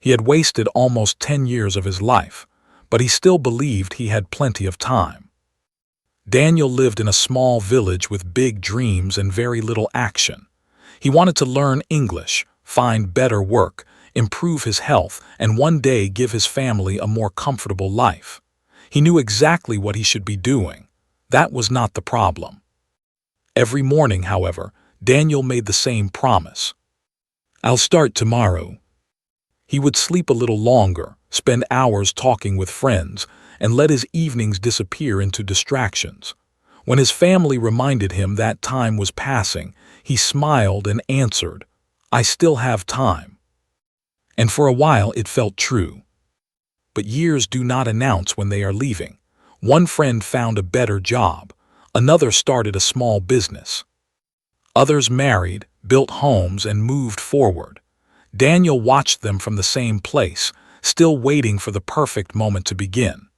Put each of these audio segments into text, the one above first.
He had wasted almost 10 years of his life, but he still believed he had plenty of time. Daniel lived in a small village with big dreams and very little action. He wanted to learn English, find better work, improve his health, and one day give his family a more comfortable life. He knew exactly what he should be doing. That was not the problem. Every morning, however, Daniel made the same promise. "I'll start tomorrow." He would sleep a little longer, spend hours talking with friends, and let his evenings disappear into distractions. When his family reminded him that time was passing, he smiled and answered, "I still have time." And for a while it felt true. But years do not announce when they are leaving. One friend found a better job. Another started a small business. Others married, built homes, and moved forward. Daniel watched them from the same place, still waiting for the perfect moment to begin.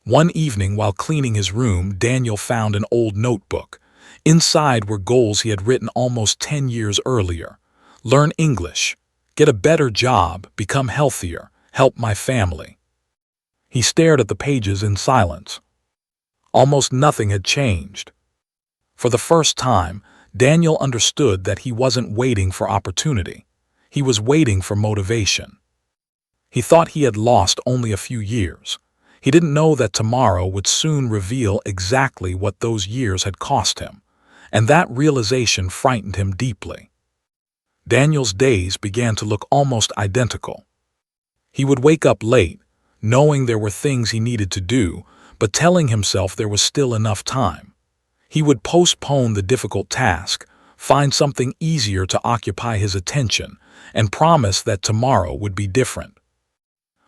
One evening, while cleaning his room, Daniel found an old notebook. Inside were goals he had written almost 10 years earlier. Learn English, get a better job, become healthier, help my family. He stared at the pages in silence. Almost nothing had changed. For the first time, Daniel understood that he wasn't waiting for opportunity. He was waiting for motivation. He thought he had lost only a few years. He didn't know that tomorrow would soon reveal exactly what those years had cost him, and that realization frightened him deeply. Daniel's days began to look almost identical. He would wake up late, knowing there were things he needed to do, but telling himself there was still enough time. He would postpone the difficult task, find something easier to occupy his attention, and promise that tomorrow would be different.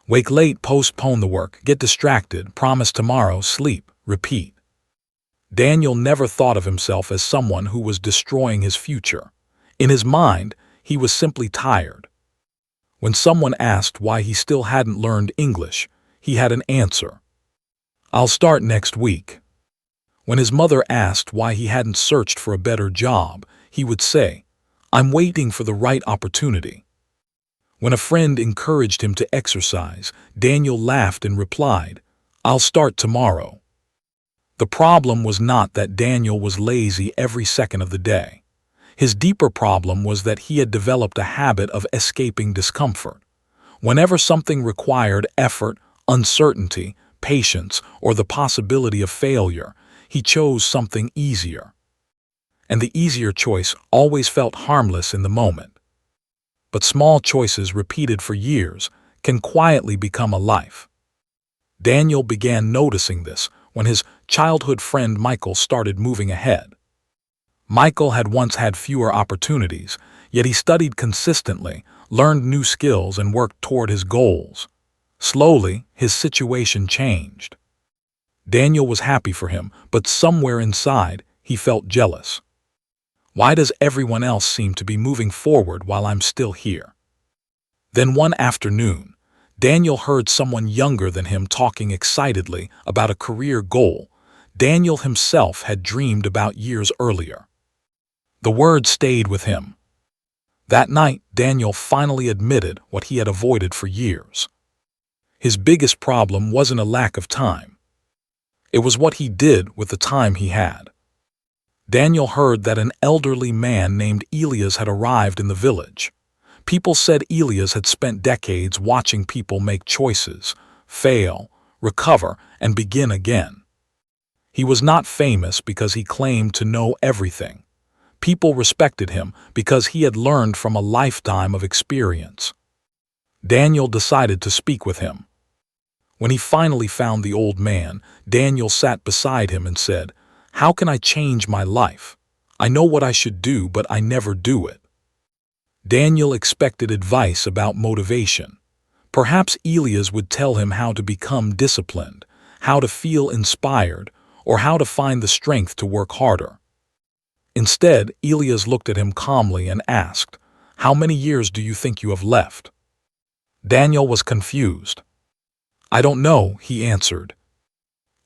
Wake late, postpone the work, get distracted, promise tomorrow, sleep, repeat. Daniel never thought of himself as someone who was destroying his future. In his mind, he was simply tired. When someone asked why he still hadn't learned English, he had an answer. "I'll start next week." When his mother asked why he hadn't searched for a better job, he would say, "I'm waiting for the right opportunity." When a friend encouraged him to exercise, Daniel laughed and replied, "I'll start tomorrow." The problem was not that Daniel was lazy every second of the day. His deeper problem was that he had developed a habit of escaping discomfort. Whenever something required effort, uncertainty, patience, or the possibility of failure, he chose something easier. And the easier choice always felt harmless in the moment. But small choices repeated for years can quietly become a life. Daniel began noticing this when his childhood friend Michael started moving ahead. Michael had once had fewer opportunities, yet he studied consistently, learned new skills, and worked toward his goals. Slowly, his situation changed. Daniel was happy for him, but somewhere inside, he felt jealous. Why does everyone else seem to be moving forward while I'm still here? Then one afternoon, Daniel heard someone younger than him talking excitedly about a career goal Daniel himself had dreamed about years earlier. The word stayed with him. That night, Daniel finally admitted what he had avoided for years. His biggest problem wasn't a lack of time. It was what he did with the time he had. Daniel heard that an elderly man named Elias had arrived in the village. People said Elias had spent decades watching people make choices, fail, recover, and begin again. He was not famous because he claimed to know everything. People respected him because he had learned from a lifetime of experience. Daniel decided to speak with him. When he finally found the old man, Daniel sat beside him and said, "How can I change my life? I know what I should do, but I never do it." Daniel expected advice about motivation. Perhaps Elias would tell him how to become disciplined, how to feel inspired, or how to find the strength to work harder. Instead, Elias looked at him calmly and asked, "How many years do you think you have left?" Daniel was confused. "I don't know," he answered.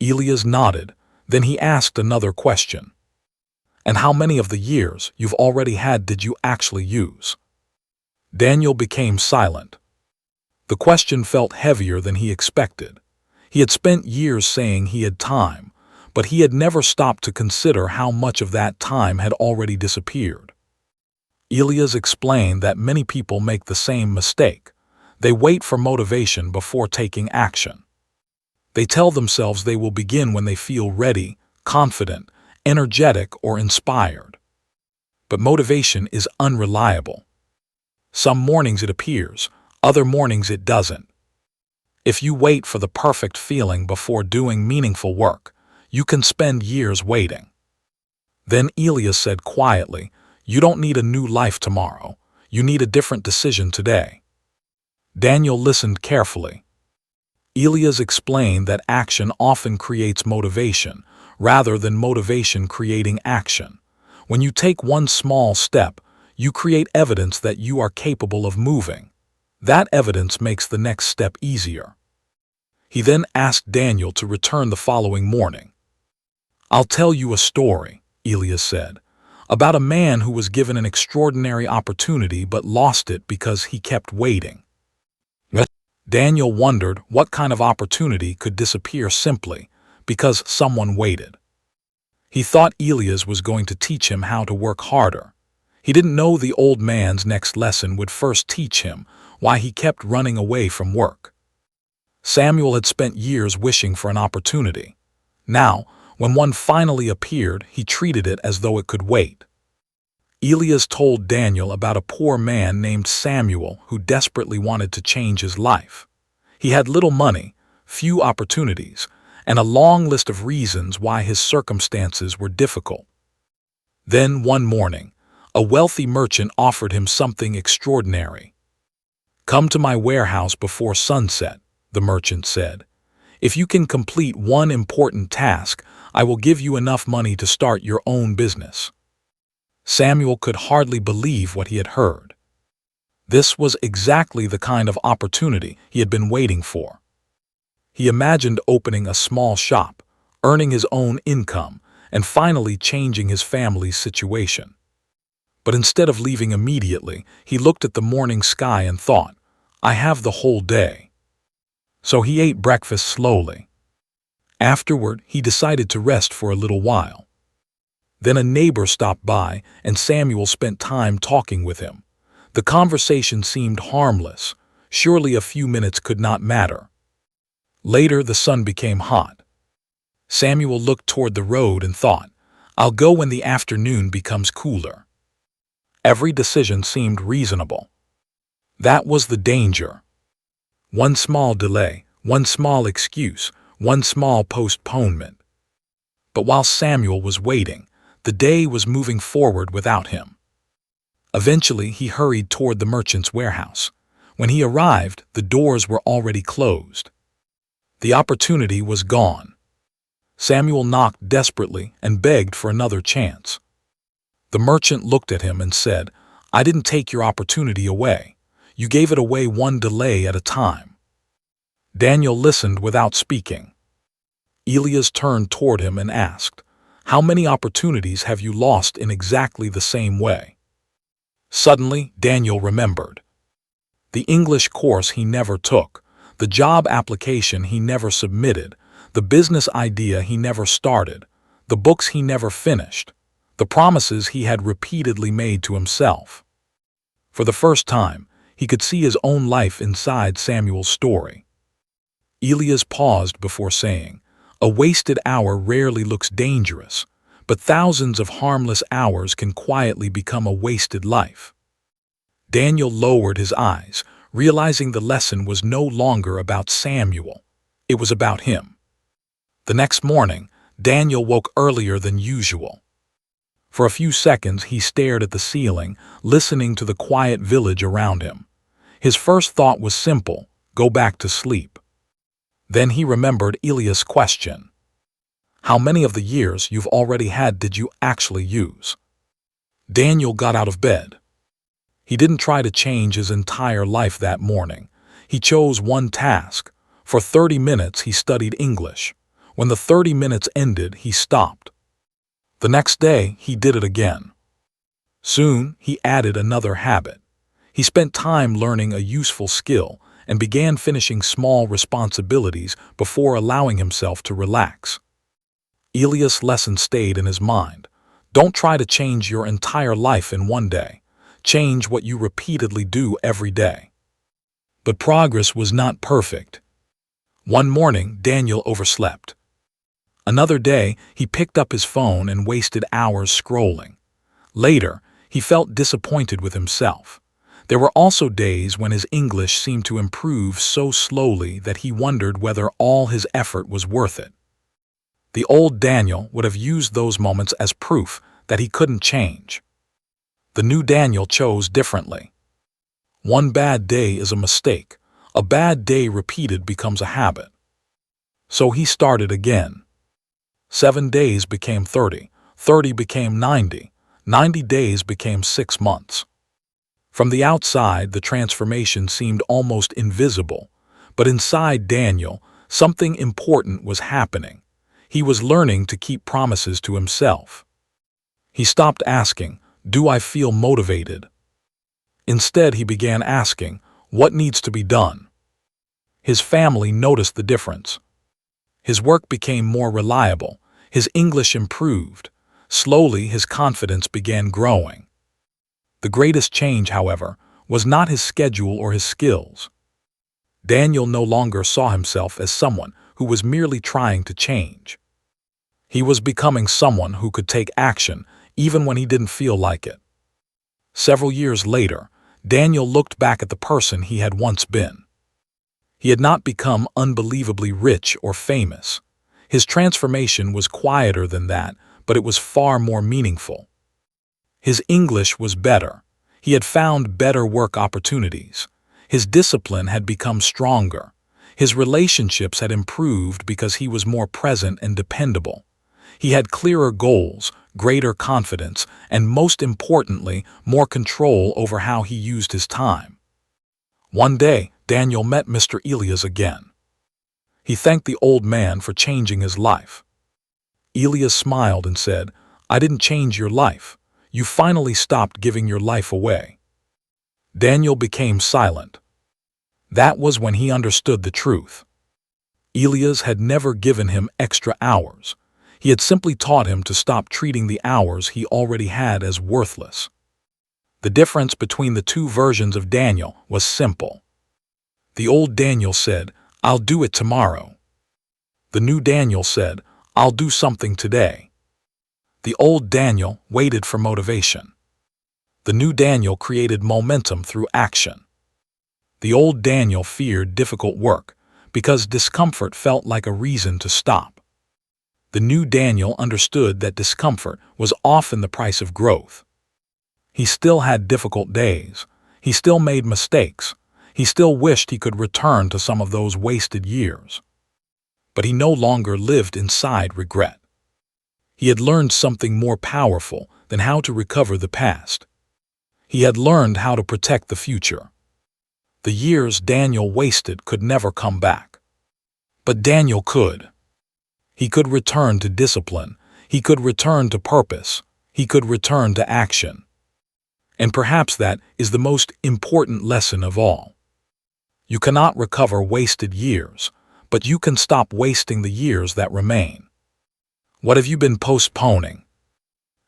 Elias nodded. Then he asked another question. "And how many of the years you've already had did you actually use?" Daniel became silent. The question felt heavier than he expected. He had spent years saying he had time, but he had never stopped to consider how much of that time had already disappeared. Elias explained that many people make the same mistake. They wait for motivation before taking action. They tell themselves they will begin when they feel ready, confident, energetic, or inspired. But motivation is unreliable. Some mornings it appears, other mornings it doesn't. If you wait for the perfect feeling before doing meaningful work, you can spend years waiting. Then Elias said quietly, "You don't need a new life tomorrow. You need a different decision today." Daniel listened carefully. Elias explained that action often creates motivation, rather than motivation creating action. When you take one small step, you create evidence that you are capable of moving. That evidence makes the next step easier. He then asked Daniel to return the following morning. "I'll tell you a story," Elias said, "about a man who was given an extraordinary opportunity but lost it because he kept waiting." Daniel wondered what kind of opportunity could disappear simply because someone waited. He thought Elias was going to teach him how to work harder. He didn't know the old man's next lesson would first teach him why he kept running away from work. Samuel had spent years wishing for an opportunity. Now, when one finally appeared, he treated it as though it could wait. Elias told Daniel about a poor man named Samuel who desperately wanted to change his life. He had little money, few opportunities, and a long list of reasons why his circumstances were difficult. Then, one morning, a wealthy merchant offered him something extraordinary. "Come to my warehouse before sunset," the merchant said. "If you can complete one important task, I will give you enough money to start your own business." Samuel could hardly believe what he had heard. This was exactly the kind of opportunity he had been waiting for. He imagined opening a small shop, earning his own income, and finally changing his family's situation. But instead of leaving immediately, he looked at the morning sky and thought, "I have the whole day." So he ate breakfast slowly. Afterward, he decided to rest for a little while. Then a neighbor stopped by, and Samuel spent time talking with him. The conversation seemed harmless. Surely a few minutes could not matter. Later, the sun became hot. Samuel looked toward the road and thought, "I'll go when the afternoon becomes cooler." Every decision seemed reasonable. That was the danger. One small delay, one small excuse, one small postponement. But while Samuel was waiting, the day was moving forward without him. Eventually, he hurried toward the merchant's warehouse. When he arrived, the doors were already closed. The opportunity was gone. Samuel knocked desperately and begged for another chance. The merchant looked at him and said, "I didn't take your opportunity away. You gave it away one delay at a time." Daniel listened without speaking. Elias turned toward him and asked, "How many opportunities have you lost in exactly the same way?" Suddenly, Daniel remembered. The English course he never took, the job application he never submitted, the business idea he never started, the books he never finished, the promises he had repeatedly made to himself. For the first time, he could see his own life inside Samuel's story. Elias paused before saying, "A wasted hour rarely looks dangerous, but thousands of harmless hours can quietly become a wasted life." Daniel lowered his eyes, realizing the lesson was no longer about Samuel. It was about him. The next morning, Daniel woke earlier than usual. For a few seconds, he stared at the ceiling, listening to the quiet village around him. His first thought was simple: go back to sleep. Then he remembered Elias' question. "How many of the years you've already had did you actually use?" Daniel got out of bed. He didn't try to change his entire life that morning. He chose one task. For 30 minutes he studied English. When the 30 minutes ended, he stopped. The next day, he did it again. Soon, he added another habit. He spent time learning a useful skill, and began finishing small responsibilities before allowing himself to relax. Elias' lesson stayed in his mind. Don't try to change your entire life in one day. Change what you repeatedly do every day. But progress was not perfect. One morning, Daniel overslept. Another day, he picked up his phone and wasted hours scrolling. Later, he felt disappointed with himself. There were also days when his English seemed to improve so slowly that he wondered whether all his effort was worth it. The old Daniel would have used those moments as proof that he couldn't change. The new Daniel chose differently. One bad day is a mistake. A bad day repeated becomes a habit. So he started again. 7 days became 30, 30 became 90, 90 days became 6 months. From the outside, the transformation seemed almost invisible, but inside Daniel, something important was happening. He was learning to keep promises to himself. He stopped asking, "Do I feel motivated?" Instead, he began asking, "What needs to be done?" His family noticed the difference. His work became more reliable. His English improved. Slowly, his confidence began growing. The greatest change, however, was not his schedule or his skills. Daniel no longer saw himself as someone who was merely trying to change. He was becoming someone who could take action even when he didn't feel like it. Several years later, Daniel looked back at the person he had once been. He had not become unbelievably rich or famous. His transformation was quieter than that, but it was far more meaningful. His English was better. He had found better work opportunities. His discipline had become stronger. His relationships had improved because he was more present and dependable. He had clearer goals, greater confidence, and most importantly, more control over how he used his time. One day, Daniel met Mr. Elias again. He thanked the old man for changing his life. Elias smiled and said, "I didn't change your life. You finally stopped giving your life away." Daniel became silent. That was when he understood the truth. Elias had never given him extra hours. He had simply taught him to stop treating the hours he already had as worthless. The difference between the two versions of Daniel was simple. The old Daniel said, "I'll do it tomorrow." The new Daniel said, "I'll do something today." The old Daniel waited for motivation. The new Daniel created momentum through action. The old Daniel feared difficult work because discomfort felt like a reason to stop. The new Daniel understood that discomfort was often the price of growth. He still had difficult days. He still made mistakes. He still wished he could return to some of those wasted years. But he no longer lived inside regret. He had learned something more powerful than how to recover the past. He had learned how to protect the future. The years Daniel wasted could never come back. But Daniel could. He could return to discipline. He could return to purpose. He could return to action. And perhaps that is the most important lesson of all. You cannot recover wasted years, but you can stop wasting the years that remain. What have you been postponing?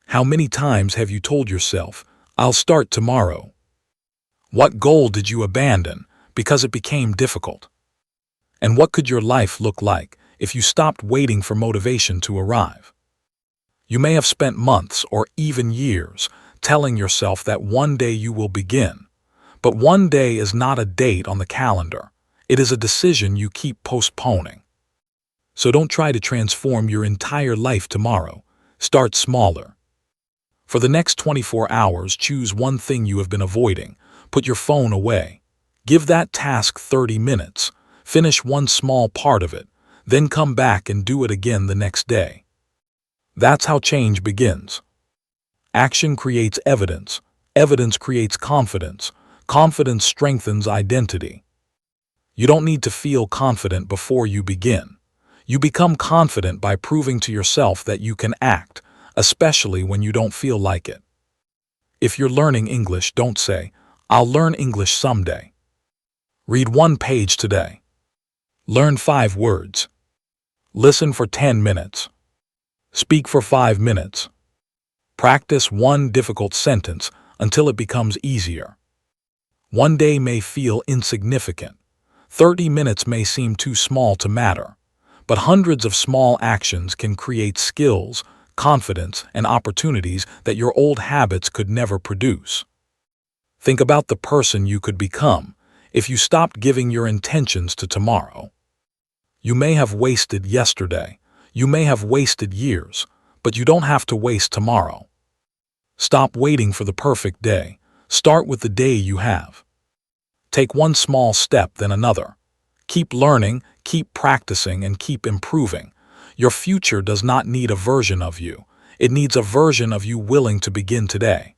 How many times have you told yourself, "I'll start tomorrow"? What goal did you abandon because it became difficult? And what could your life look like if you stopped waiting for motivation to arrive? You may have spent months or even years telling yourself that one day you will begin. But one day is not a date on the calendar. It is a decision you keep postponing. So don't try to transform your entire life tomorrow. Start smaller. For the next 24 hours, choose one thing you have been avoiding. Put your phone away. Give that task 30 minutes. Finish one small part of it. Then come back and do it again the next day. That's how change begins. Action creates evidence. Evidence creates confidence. Confidence strengthens identity. You don't need to feel confident before you begin. You become confident by proving to yourself that you can act, especially when you don't feel like it. If you're learning English, don't say, "I'll learn English someday." Read one page today. Learn 5 words. Listen for 10 minutes. Speak for 5 minutes. Practice one difficult sentence until it becomes easier. One day may feel insignificant. 30 minutes may seem too small to matter. But hundreds of small actions can create skills, confidence, and opportunities that your old habits could never produce. Think about the person you could become if you stopped giving your intentions to tomorrow. You may have wasted yesterday. You may have wasted years, but you don't have to waste tomorrow. Stop waiting for the perfect day. Start with the day you have. Take one small step, then another. Keep learning, keep practicing, and keep improving. Your future does not need a version of you. It needs a version of you willing to begin today.